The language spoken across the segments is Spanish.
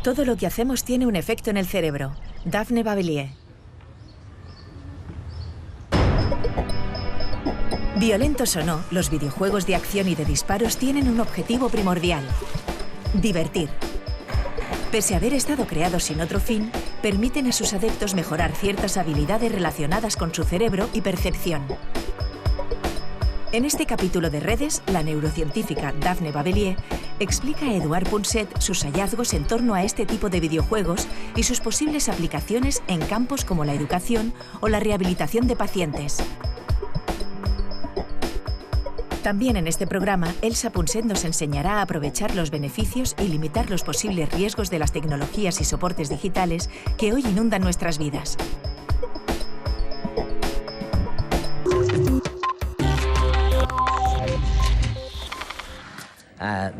Todo lo que hacemos tiene un efecto en el cerebro. Daphne Bavillier. Violentos o no, los videojuegos de acción y de disparos tienen un objetivo primordial: divertir. Pese a haber estado creados sin otro fin, permiten a sus adeptos mejorar ciertas habilidades relacionadas con su cerebro y percepción. En este capítulo de Redes, la neurocientífica Daphne Bavillier explica a Eduard Punset sus hallazgos en torno a este tipo de videojuegos y sus posibles aplicaciones en campos como la educación o la rehabilitación de pacientes. También en este programa, Elsa Punset nos enseñará a aprovechar los beneficios y limitar los posibles riesgos de las tecnologías y soportes digitales que hoy inundan nuestras vidas.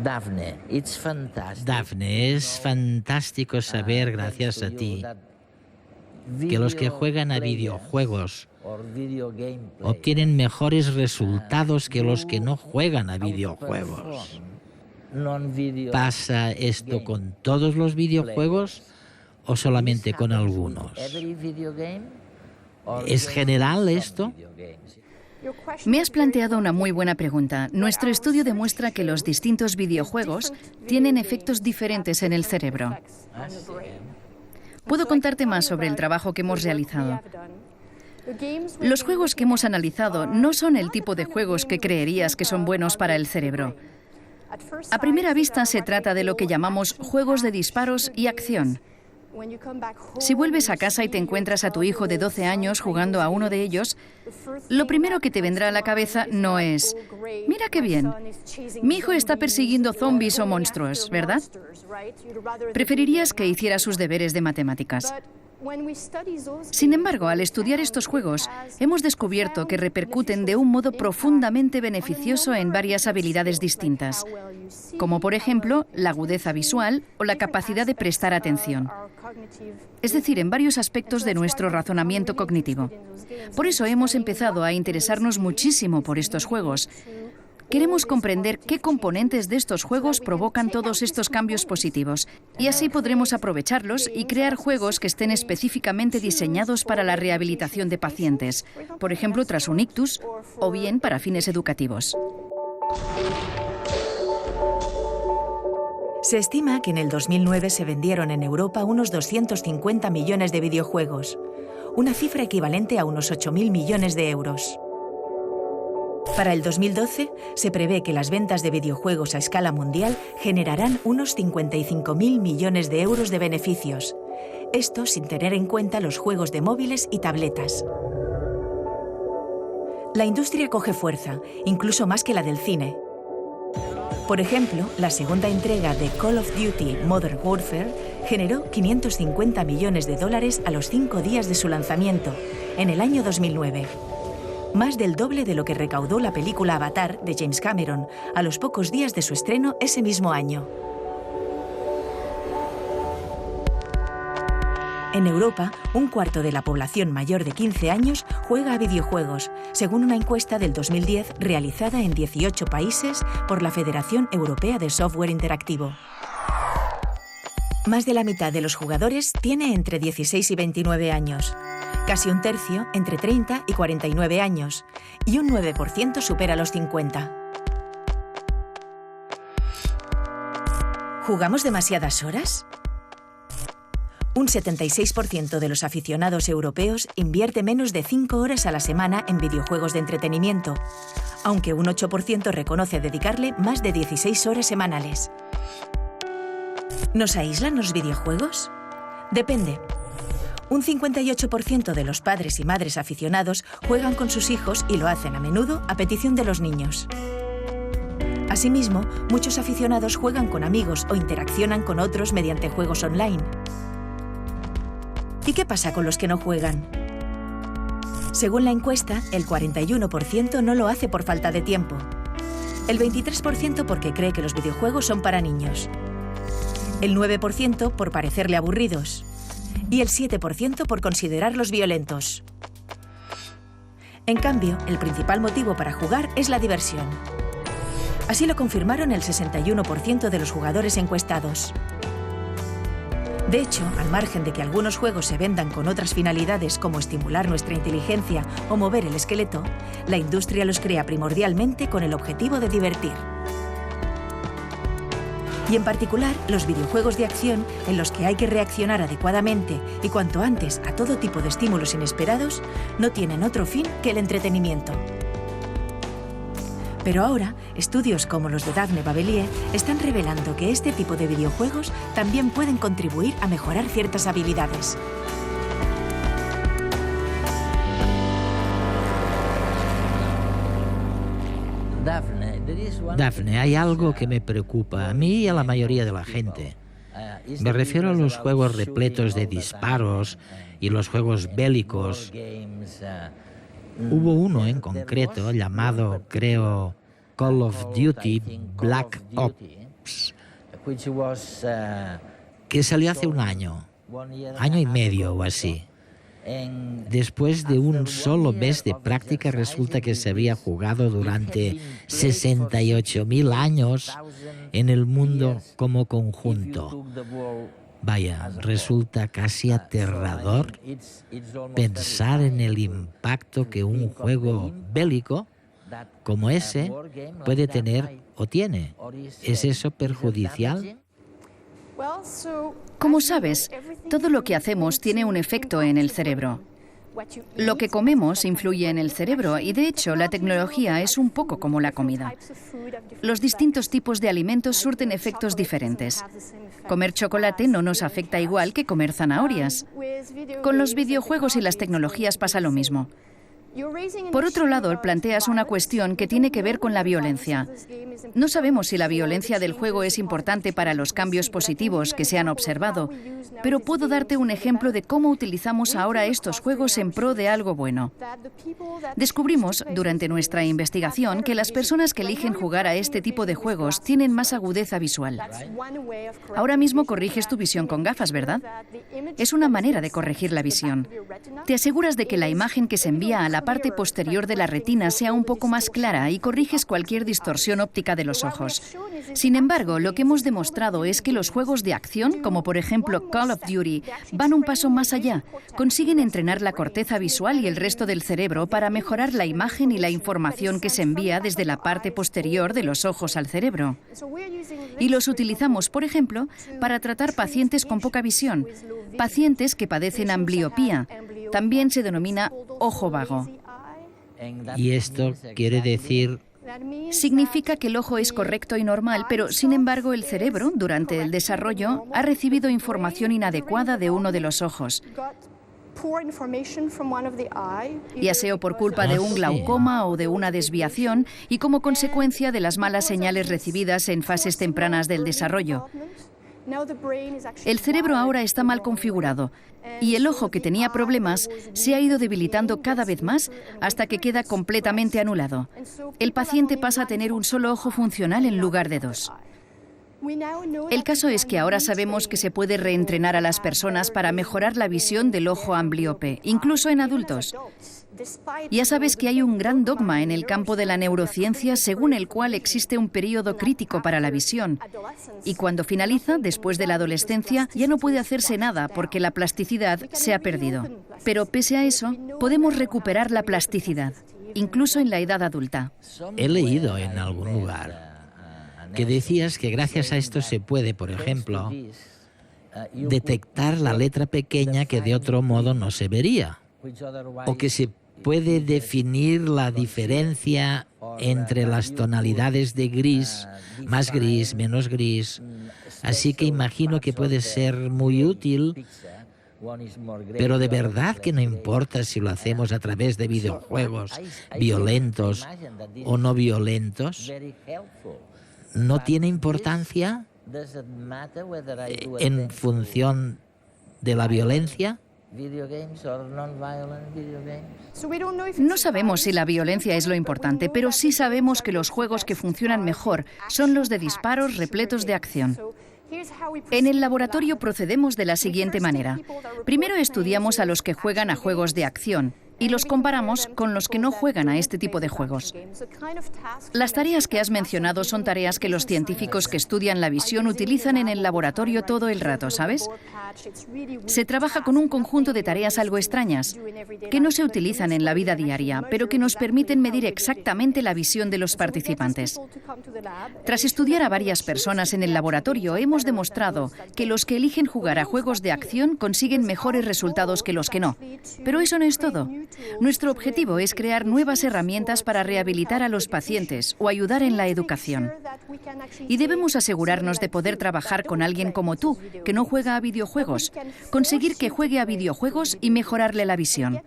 Daphne, es fantástico saber, gracias a ti, que los que juegan a videojuegos obtienen mejores resultados que los que no juegan a videojuegos. ¿Pasa esto con todos los videojuegos o solamente con algunos? ¿Es general esto? Me has planteado una muy buena pregunta. Nuestro estudio demuestra que los distintos videojuegos tienen efectos diferentes en el cerebro. Puedo contarte más sobre el trabajo que hemos realizado. Los juegos que hemos analizado no son el tipo de juegos que creerías que son buenos para el cerebro. A primera vista se trata de lo que llamamos juegos de disparos y acción. Si vuelves a casa y te encuentras a tu hijo de 12 años jugando a uno de ellos, lo primero que te vendrá a la cabeza no es: mira qué bien, mi hijo está persiguiendo zombies o monstruos, ¿verdad? Preferirías que hiciera sus deberes de matemáticas. Sin embargo, al estudiar estos juegos, hemos descubierto que repercuten de un modo profundamente beneficioso en varias habilidades distintas, como por ejemplo la agudeza visual o la capacidad de prestar atención. Es decir, en varios aspectos de nuestro razonamiento cognitivo. Por eso hemos empezado a interesarnos muchísimo por estos juegos. Queremos comprender qué componentes de estos juegos provocan todos estos cambios positivos, y así podremos aprovecharlos y crear juegos que estén específicamente diseñados para la rehabilitación de pacientes, por ejemplo tras un ictus, o bien para fines educativos. Se estima que en el 2009 se vendieron en Europa unos 250 millones de videojuegos, una cifra equivalente a unos 8.000 millones de euros. Para el 2012, se prevé que las ventas de videojuegos a escala mundial generarán unos 55.000 millones de euros de beneficios. Esto sin tener en cuenta los juegos de móviles y tabletas. La industria coge fuerza, incluso más que la del cine. Por ejemplo, la segunda entrega de Call of Duty Modern Warfare generó 550 millones de dólares a los 5 días de su lanzamiento, en el año 2009. Más del doble de lo que recaudó la película Avatar de James Cameron a los pocos días de su estreno ese mismo año. En Europa, un cuarto de la población mayor de 15 años juega a videojuegos, según una encuesta del 2010 realizada en 18 países por la Federación Europea de Software Interactivo. Más de la mitad de los jugadores tiene entre 16 y 29 años. Casi un tercio entre 30 y 49 años, y un 9% supera los 50. ¿Jugamos demasiadas horas? Un 76% de los aficionados europeos invierte menos de 5 horas a la semana en videojuegos de entretenimiento, aunque un 8% reconoce dedicarle más de 16 horas semanales. ¿Nos aíslan los videojuegos? Depende. Un 58% de los padres y madres aficionados juegan con sus hijos y lo hacen a menudo a petición de los niños. Asimismo, muchos aficionados juegan con amigos o interaccionan con otros mediante juegos online. ¿Y qué pasa con los que no juegan? Según la encuesta, el 41% no lo hace por falta de tiempo. El 23% porque cree que los videojuegos son para niños. El 9% por parecerle aburridos. Y el 7% por considerarlos violentos. En cambio, el principal motivo para jugar es la diversión. Así lo confirmaron el 61% de los jugadores encuestados. De hecho, al margen de que algunos juegos se vendan con otras finalidades como estimular nuestra inteligencia o mover el esqueleto, la industria los crea primordialmente con el objetivo de divertir. Y en particular, los videojuegos de acción en los que hay que reaccionar adecuadamente y cuanto antes a todo tipo de estímulos inesperados, no tienen otro fin que el entretenimiento. Pero ahora, estudios como los de Daphne Babelie están revelando que este tipo de videojuegos también pueden contribuir a mejorar ciertas habilidades. Daphne, hay algo que me preocupa a mí y a la mayoría de la gente. Me refiero a los juegos repletos de disparos y los juegos bélicos. Hubo uno en concreto llamado, creo, Call of Duty Black Ops, que salió hace un año y medio o así. Después de un solo mes de práctica, resulta que se había jugado durante 68.000 años en el mundo como conjunto. Vaya, resulta casi aterrador pensar en el impacto que un juego bélico como ese puede tener o tiene. ¿Es eso perjudicial? Como sabes, todo lo que hacemos tiene un efecto en el cerebro. Lo que comemos influye en el cerebro y, de hecho, la tecnología es un poco como la comida. Los distintos tipos de alimentos surten efectos diferentes. Comer chocolate no nos afecta igual que comer zanahorias. Con los videojuegos y las tecnologías pasa lo mismo. Por otro lado, planteas una cuestión que tiene que ver con la violencia. No sabemos si la violencia del juego es importante para los cambios positivos que se han observado, pero puedo darte un ejemplo de cómo utilizamos ahora estos juegos en pro de algo bueno. Descubrimos, durante nuestra investigación, que las personas que eligen jugar a este tipo de juegos tienen más agudeza visual. Ahora mismo corriges tu visión con gafas, ¿verdad? Es una manera de corregir la visión. Te aseguras de que la imagen que se envía a la parte posterior de la retina sea un poco más clara y corriges cualquier distorsión óptica de los ojos. Sin embargo, lo que hemos demostrado es que los juegos de acción, como por ejemplo Call of Duty, van un paso más allá. Consiguen entrenar la corteza visual y el resto del cerebro para mejorar la imagen y la información que se envía desde la parte posterior de los ojos al cerebro. Y los utilizamos, por ejemplo, para tratar pacientes con poca visión, pacientes que padecen ambliopía. También se denomina ojo vago. ¿Y esto quiere decir? Significa que el ojo es correcto y normal, pero sin embargo el cerebro, durante el desarrollo, ha recibido información inadecuada de uno de los ojos, ya sea por culpa de un glaucoma o de una desviación, y como consecuencia de las malas señales recibidas en fases tempranas del desarrollo. El cerebro ahora está mal configurado y el ojo que tenía problemas se ha ido debilitando cada vez más hasta que queda completamente anulado. El paciente pasa a tener un solo ojo funcional en lugar de dos. El caso es que ahora sabemos que se puede reentrenar a las personas para mejorar la visión del ojo amblíope, incluso en adultos. Ya sabes que hay un gran dogma en el campo de la neurociencia según el cual existe un periodo crítico para la visión. Y cuando finaliza, después de la adolescencia, ya no puede hacerse nada porque la plasticidad se ha perdido. Pero pese a eso, podemos recuperar la plasticidad, incluso en la edad adulta. He leído en algún lugar que decías que gracias a esto se puede, por ejemplo, detectar la letra pequeña que de otro modo no se vería, o que se puede definir la diferencia entre las tonalidades de gris, más gris, menos gris. Así que imagino que puede ser muy útil, pero de verdad que no importa si lo hacemos a través de videojuegos violentos o no violentos. ¿No tiene importancia en función de la violencia? No sabemos si la violencia es lo importante, pero sí sabemos que los juegos que funcionan mejor son los de disparos repletos de acción. En el laboratorio procedemos de la siguiente manera. Primero estudiamos a los que juegan a juegos de acción y los comparamos con los que no juegan a este tipo de juegos. Las tareas que has mencionado son tareas que los científicos que estudian la visión utilizan en el laboratorio todo el rato, ¿sabes? Se trabaja con un conjunto de tareas algo extrañas, que no se utilizan en la vida diaria, pero que nos permiten medir exactamente la visión de los participantes. Tras estudiar a varias personas en el laboratorio, hemos demostrado que los que eligen jugar a juegos de acción consiguen mejores resultados que los que no. Pero eso no es todo. Nuestro objetivo es crear nuevas herramientas para rehabilitar a los pacientes o ayudar en la educación. Y debemos asegurarnos de poder trabajar con alguien como tú, que no juega a videojuegos, conseguir que juegue a videojuegos y mejorarle la visión.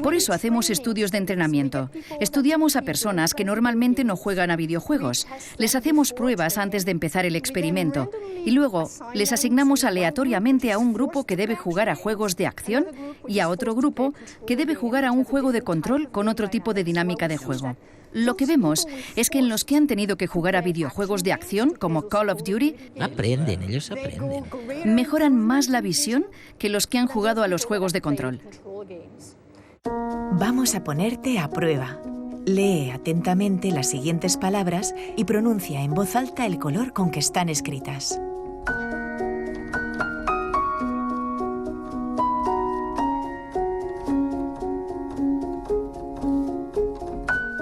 Por eso hacemos estudios de entrenamiento. Estudiamos a personas que normalmente no juegan a videojuegos. Les hacemos pruebas antes de empezar el experimento y luego les asignamos aleatoriamente a un grupo que debe jugar a juegos de acción y a otro grupo que debe jugar a un juego de control con otro tipo de dinámica de juego. Lo que vemos es que en los que han tenido que jugar a videojuegos de acción, como Call of Duty, Ellos aprenden. mejoran más la visión que los que han jugado a los juegos de control. Vamos a ponerte a prueba. Lee atentamente las siguientes palabras y pronuncia en voz alta el color con que están escritas.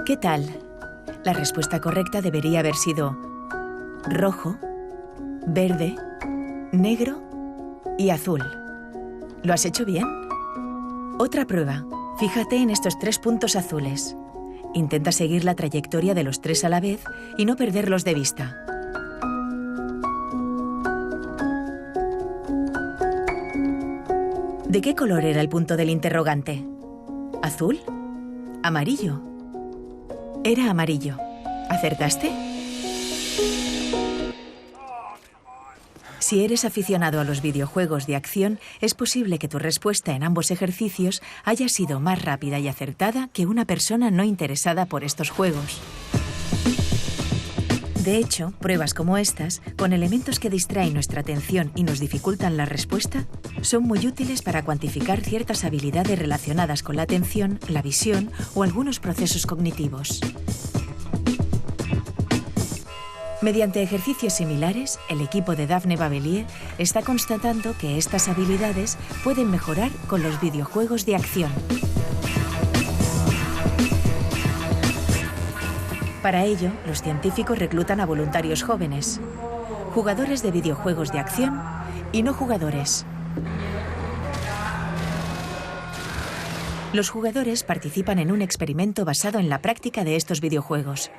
¿Qué tal? La respuesta correcta debería haber sido rojo, verde, negro y azul. ¿Lo has hecho bien? Otra prueba. Fíjate en estos 3 puntos azules. Intenta seguir la trayectoria de los 3 a la vez y no perderlos de vista. ¿De qué color era el punto del interrogante? ¿Azul? ¿Amarillo? Era amarillo. ¿Acertaste? Si eres aficionado a los videojuegos de acción, es posible que tu respuesta en ambos ejercicios haya sido más rápida y acertada que una persona no interesada por estos juegos. De hecho, pruebas como estas, con elementos que distraen nuestra atención y nos dificultan la respuesta, son muy útiles para cuantificar ciertas habilidades relacionadas con la atención, la visión o algunos procesos cognitivos. Mediante ejercicios similares, el equipo de Daphne Bavelier está constatando que estas habilidades pueden mejorar con los videojuegos de acción. Para ello, los científicos reclutan a voluntarios jóvenes, jugadores de videojuegos de acción y no jugadores. Los jugadores participan en un experimento basado en la práctica de estos videojuegos.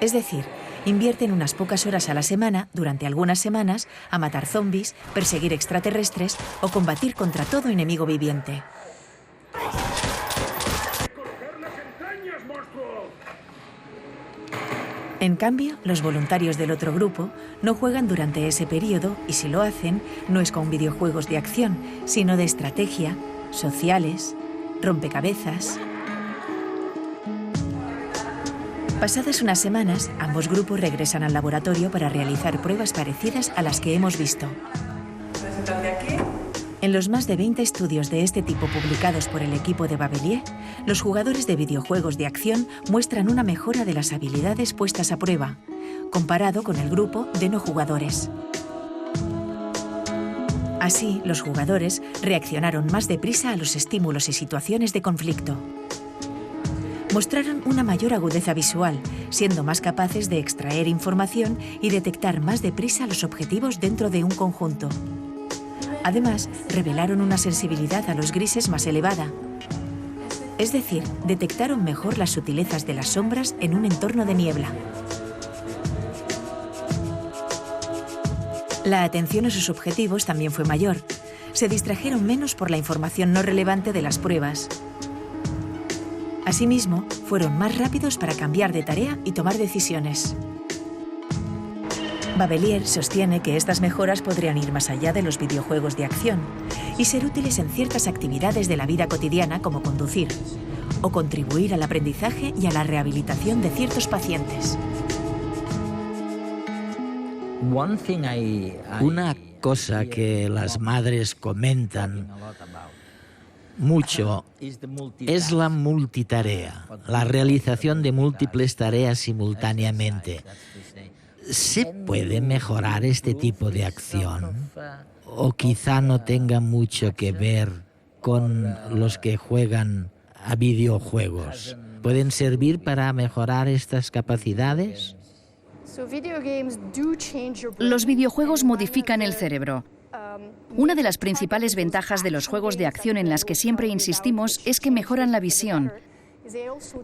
Es decir, invierten unas pocas horas a la semana, durante algunas semanas, a matar zombies, perseguir extraterrestres o combatir contra todo enemigo viviente. En cambio, los voluntarios del otro grupo no juegan durante ese periodo y si lo hacen, no es con videojuegos de acción, sino de estrategia, sociales, rompecabezas. Pasadas unas semanas, ambos grupos regresan al laboratorio para realizar pruebas parecidas a las que hemos visto. En los más de 20 estudios de este tipo publicados por el equipo de Bavelier, los jugadores de videojuegos de acción muestran una mejora de las habilidades puestas a prueba, comparado con el grupo de no jugadores. Así, los jugadores reaccionaron más deprisa a los estímulos y situaciones de conflicto. Mostraron una mayor agudeza visual, siendo más capaces de extraer información y detectar más deprisa los objetivos dentro de un conjunto. Además, revelaron una sensibilidad a los grises más elevada. Es decir, detectaron mejor las sutilezas de las sombras en un entorno de niebla. La atención a sus objetivos también fue mayor. Se distrajeron menos por la información no relevante de las pruebas. Asimismo, fueron más rápidos para cambiar de tarea y tomar decisiones. Bavelier sostiene que estas mejoras podrían ir más allá de los videojuegos de acción y ser útiles en ciertas actividades de la vida cotidiana como conducir, o contribuir al aprendizaje y a la rehabilitación de ciertos pacientes. Una cosa que las madres comentan mucho es la multitarea, la realización de múltiples tareas simultáneamente. ¿Se puede mejorar este tipo de acción? ¿O quizá no tenga mucho que ver con los que juegan a videojuegos? ¿Pueden servir para mejorar estas capacidades? Los videojuegos modifican el cerebro. Una de las principales ventajas de los juegos de acción en las que siempre insistimos es que mejoran la visión.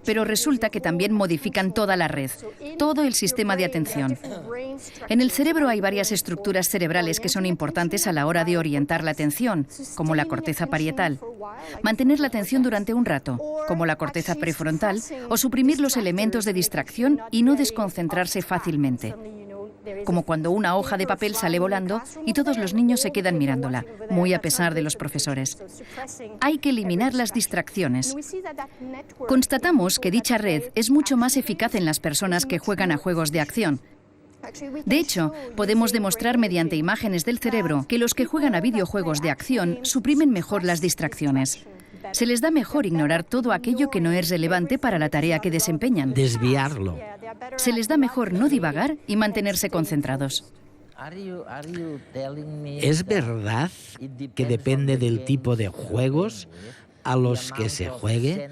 Pero resulta que también modifican toda la red, todo el sistema de atención. En el cerebro hay varias estructuras cerebrales que son importantes a la hora de orientar la atención, como la corteza parietal, mantener la atención durante un rato, como la corteza prefrontal, o suprimir los elementos de distracción y no desconcentrarse fácilmente, como cuando una hoja de papel sale volando y todos los niños se quedan mirándola, muy a pesar de los profesores. Hay que eliminar las distracciones. Constatamos que dicha red es mucho más eficaz en las personas que juegan a juegos de acción. De hecho, podemos demostrar mediante imágenes del cerebro que los que juegan a videojuegos de acción suprimen mejor las distracciones. Se les da mejor ignorar todo aquello que no es relevante para la tarea que desempeñan. Desviarlo. Se les da mejor no divagar y mantenerse concentrados. ¿Es verdad que depende del tipo de juegos a los que se juegue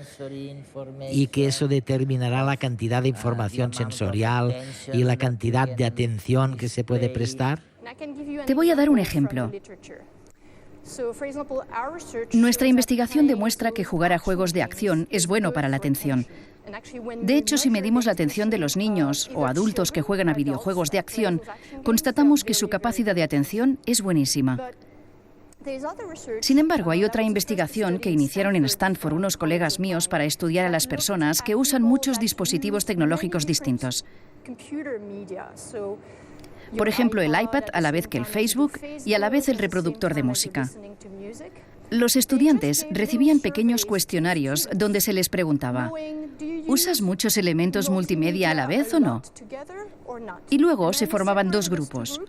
y que eso determinará la cantidad de información sensorial y la cantidad de atención que se puede prestar? Te voy a dar un ejemplo. Nuestra investigación demuestra que jugar a juegos de acción es bueno para la atención. De hecho, si medimos la atención de los niños o adultos que juegan a videojuegos de acción, constatamos que su capacidad de atención es buenísima. Sin embargo, hay otra investigación que iniciaron en Stanford unos colegas míos para estudiar a las personas que usan muchos dispositivos tecnológicos distintos. Por ejemplo, el iPad a la vez que el Facebook y a la vez el reproductor de música. Los estudiantes recibían pequeños cuestionarios donde se les preguntaba: ¿usas muchos elementos multimedia a la vez o no? Y luego se formaban dos grupos.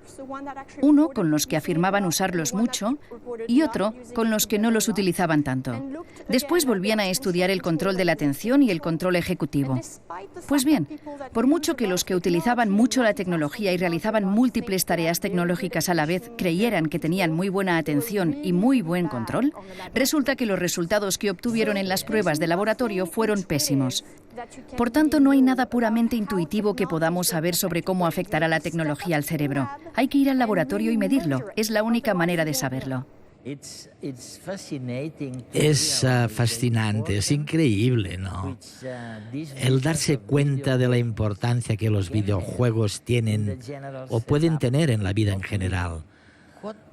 Uno con los que afirmaban usarlos mucho y otro con los que no los utilizaban tanto. Después volvían a estudiar el control de la atención y el control ejecutivo. Pues bien, por mucho que los que utilizaban mucho la tecnología y realizaban múltiples tareas tecnológicas a la vez creyeran que tenían muy buena atención y muy buen control, resulta que los resultados que obtuvieron en las pruebas de laboratorio fueron pésimos. Por tanto, no hay nada puramente intuitivo que podamos saber sobre cómo afectará la tecnología al cerebro. Hay que ir al laboratorio y medirlo. Es la única manera de saberlo. Es fascinante, es increíble, ¿no? El darse cuenta de la importancia que los videojuegos tienen o pueden tener en la vida en general.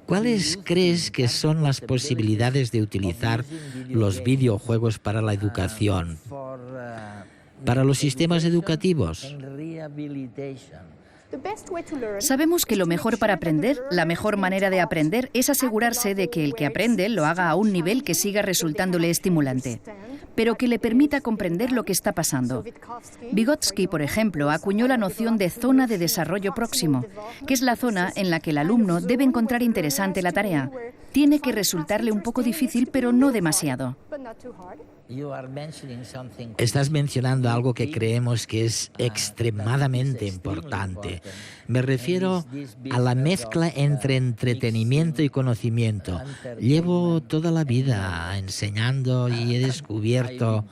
¿Cuáles crees que son las posibilidades de utilizar los videojuegos para la educación, para los sistemas educativos? Sabemos que lo mejor para aprender, la mejor manera de aprender, es asegurarse de que el que aprende lo haga a un nivel que siga resultándole estimulante, pero que le permita comprender lo que está pasando. Vygotsky, por ejemplo, acuñó la noción de zona de desarrollo próximo, que es la zona en la que el alumno debe encontrar interesante la tarea. Tiene que resultarle un poco difícil, pero no demasiado. Estás mencionando algo que creemos que es extremadamente importante. Me refiero a la mezcla entre entretenimiento y conocimiento. Llevo toda la vida enseñando y he descubierto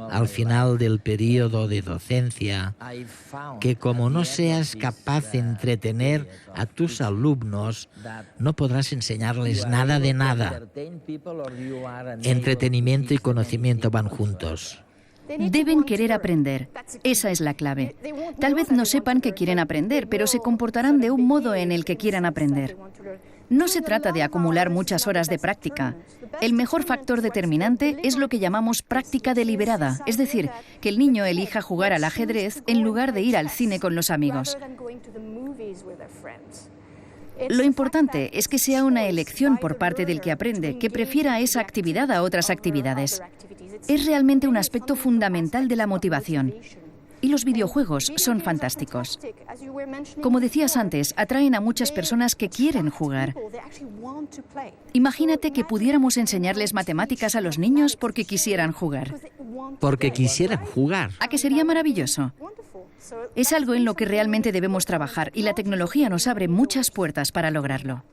al final del periodo de docencia que como no seas capaz de entretener a tus alumnos, no podrás enseñarles nada de nada. Entretenimiento y conocimiento van juntos. Deben querer aprender. Esa es la clave. Tal vez no sepan que quieren aprender, pero se comportarán de un modo en el que quieran aprender. No se trata de acumular muchas horas de práctica. El mejor factor determinante es lo que llamamos práctica deliberada, es decir, que el niño elija jugar al ajedrez en lugar de ir al cine con los amigos. Lo importante es que sea una elección por parte del que aprende, que prefiera esa actividad a otras actividades. Es realmente un aspecto fundamental de la motivación. Y los videojuegos son fantásticos. Como decías antes, atraen a muchas personas que quieren jugar. Imagínate que pudiéramos enseñarles matemáticas a los niños porque quisieran jugar. Porque quisieran jugar. ¿A qué sería maravilloso? Es algo en lo que realmente debemos trabajar y la tecnología nos abre muchas puertas para lograrlo.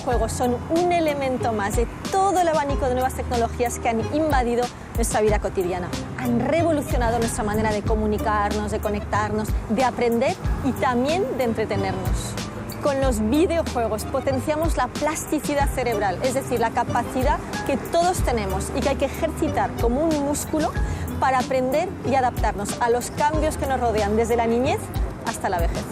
Juegos son un elemento más de todo el abanico de nuevas tecnologías que han invadido nuestra vida cotidiana. Han revolucionado nuestra manera de comunicarnos, de conectarnos, de aprender y también de entretenernos. Con los videojuegos potenciamos la plasticidad cerebral, es decir, la capacidad que todos tenemos y que hay que ejercitar como un músculo para aprender y adaptarnos a los cambios que nos rodean desde la niñez hasta la vejez.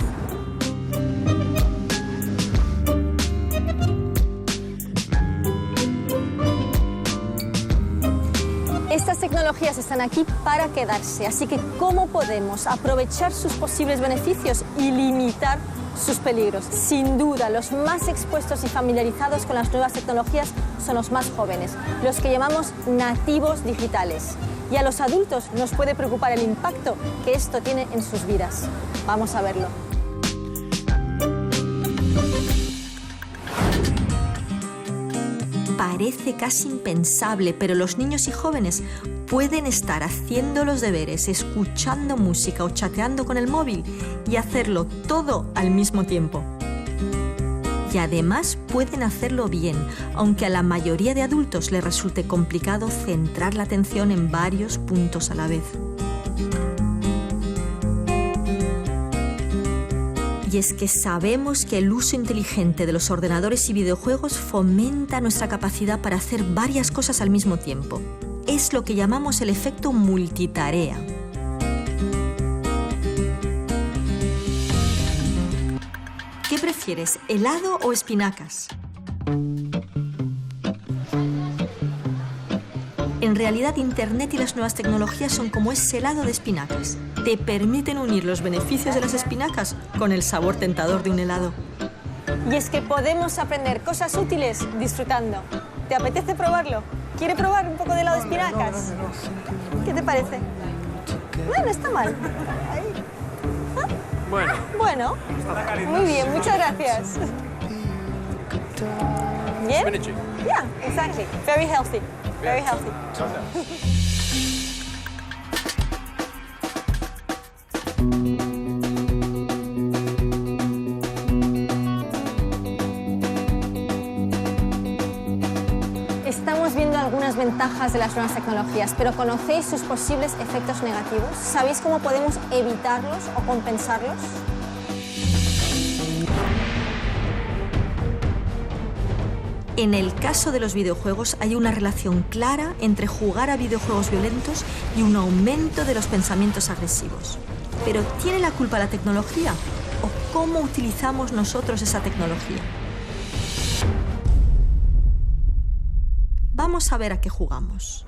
Estas tecnologías están aquí para quedarse, así que ¿cómo podemos aprovechar sus posibles beneficios y limitar sus peligros? Sin duda, los más expuestos y familiarizados con las nuevas tecnologías son los más jóvenes, los que llamamos nativos digitales. Y a los adultos nos puede preocupar el impacto que esto tiene en sus vidas. Vamos a verlo. Parece casi impensable, pero los niños y jóvenes pueden estar haciendo los deberes, escuchando música o chateando con el móvil y hacerlo todo al mismo tiempo. Y además pueden hacerlo bien, aunque a la mayoría de adultos les resulte complicado centrar la atención en varios puntos a la vez. Y es que sabemos que el uso inteligente de los ordenadores y videojuegos fomenta nuestra capacidad para hacer varias cosas al mismo tiempo. Es lo que llamamos el efecto multitarea. ¿Qué prefieres, helado o espinacas? En realidad, Internet y las nuevas tecnologías son como ese helado de espinacas. Te permiten unir los beneficios de las espinacas con el sabor tentador de un helado. Y es que podemos aprender cosas útiles disfrutando. ¿Te apetece probarlo? ¿Quiere probar un poco de helado de espinacas? ¿Qué te parece? Bueno, está mal. ¿Ah? Bueno. Muy bien, muchas gracias. ¿Bien? Yeah, exactly. Very healthy. Very healthy. Estamos viendo algunas ventajas de las nuevas tecnologías, pero ¿conocéis sus posibles efectos negativos? ¿Sabéis cómo podemos evitarlos o compensarlos? En el caso de los videojuegos hay una relación clara entre jugar a videojuegos violentos y un aumento de los pensamientos agresivos. ¿Pero tiene la culpa la tecnología o cómo utilizamos nosotros esa tecnología? Vamos a ver a qué jugamos.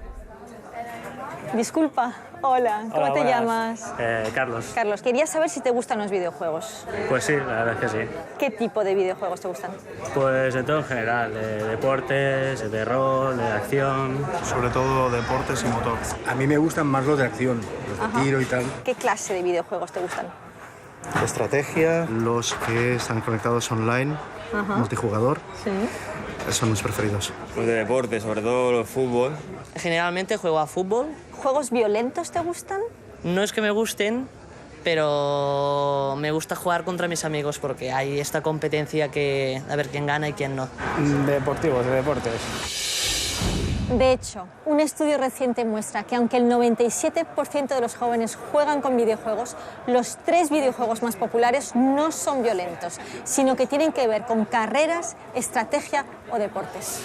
Disculpa, hola, ¿cómo te llamas? Carlos. Carlos, quería saber si te gustan los videojuegos. Pues sí, la verdad es que sí. ¿Qué tipo de videojuegos te gustan? Pues de todo en general, de deportes, de rol, de acción. Sobre todo deportes y motor. A mí me gustan más los de acción, los de tiro y tal. ¿Qué clase de videojuegos te gustan? Estrategia, los que están conectados online, multijugador. Sí. Son mis preferidos. Pues de deporte, sobre todo el fútbol. Generalmente juego a fútbol. ¿Juegos violentos te gustan? No es que me gusten, pero me gusta jugar contra mis amigos porque hay esta competencia que a ver quién gana y quién no. Deportivos, de deportes. De hecho, un estudio reciente muestra que aunque el 97% de los jóvenes juegan con videojuegos, los 3 videojuegos más populares no son violentos, sino que tienen que ver con carreras, estrategia o deportes.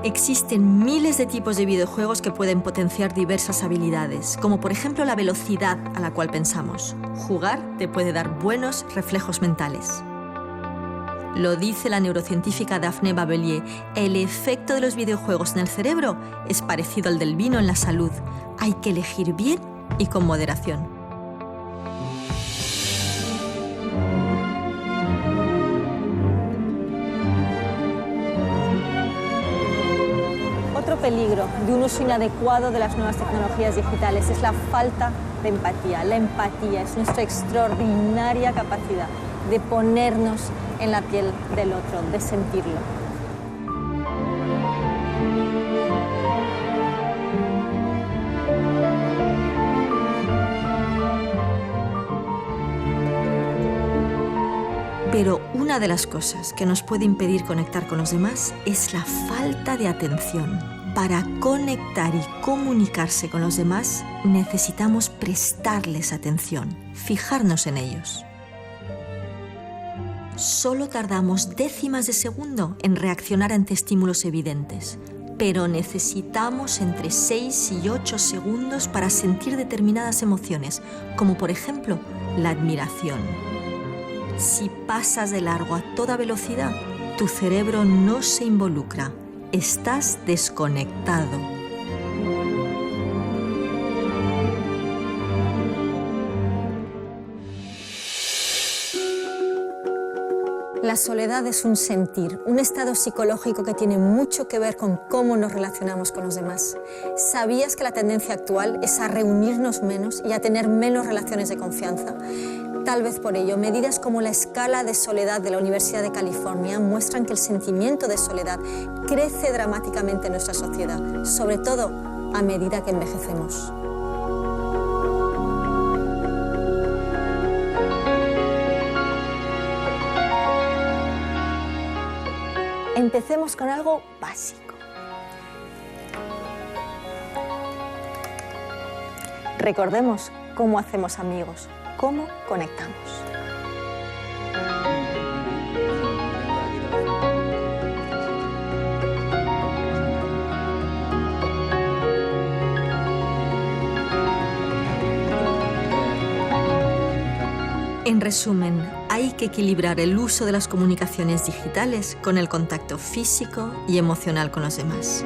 Existen miles de tipos de videojuegos que pueden potenciar diversas habilidades, como por ejemplo la velocidad a la cual pensamos. Jugar te puede dar buenos reflejos mentales. Lo dice la neurocientífica Daphne Babelier, el efecto de los videojuegos en el cerebro es parecido al del vino en la salud. Hay que elegir bien y con moderación. Otro peligro de un uso inadecuado de las nuevas tecnologías digitales es la falta de empatía. La empatía es nuestra extraordinaria capacidad de ponernos en la piel del otro, de sentirlo. Pero una de las cosas que nos puede impedir conectar con los demás es la falta de atención. Para conectar y comunicarse con los demás, necesitamos prestarles atención, fijarnos en ellos. Solo tardamos décimas de segundo en reaccionar ante estímulos evidentes, pero necesitamos entre 6 y 8 segundos para sentir determinadas emociones, como por ejemplo la admiración. Si pasas de largo a toda velocidad, tu cerebro no se involucra, estás desconectado. La soledad es un sentir, un estado psicológico que tiene mucho que ver con cómo nos relacionamos con los demás. ¿Sabías que la tendencia actual es a reunirnos menos y a tener menos relaciones de confianza? Tal vez por ello, medidas como la escala de soledad de la Universidad de California muestran que el sentimiento de soledad crece dramáticamente en nuestra sociedad, sobre todo a medida que envejecemos. Empecemos con algo básico. Recordemos cómo hacemos amigos, cómo conectamos. En resumen, hay que equilibrar el uso de las comunicaciones digitales con el contacto físico y emocional con los demás.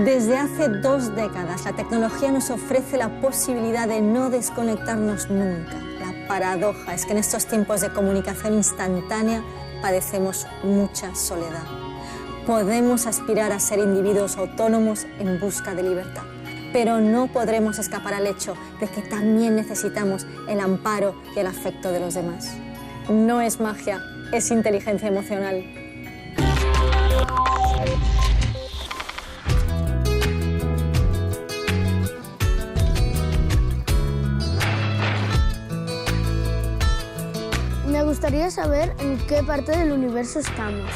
Desde hace 2 décadas, la tecnología nos ofrece la posibilidad de no desconectarnos nunca. La paradoja es que en estos tiempos de comunicación instantánea padecemos mucha soledad. Podemos aspirar a ser individuos autónomos en busca de libertad, pero no podremos escapar al hecho de que también necesitamos el amparo y el afecto de los demás. No es magia, es inteligencia emocional. Me gustaría saber en qué parte del universo estamos.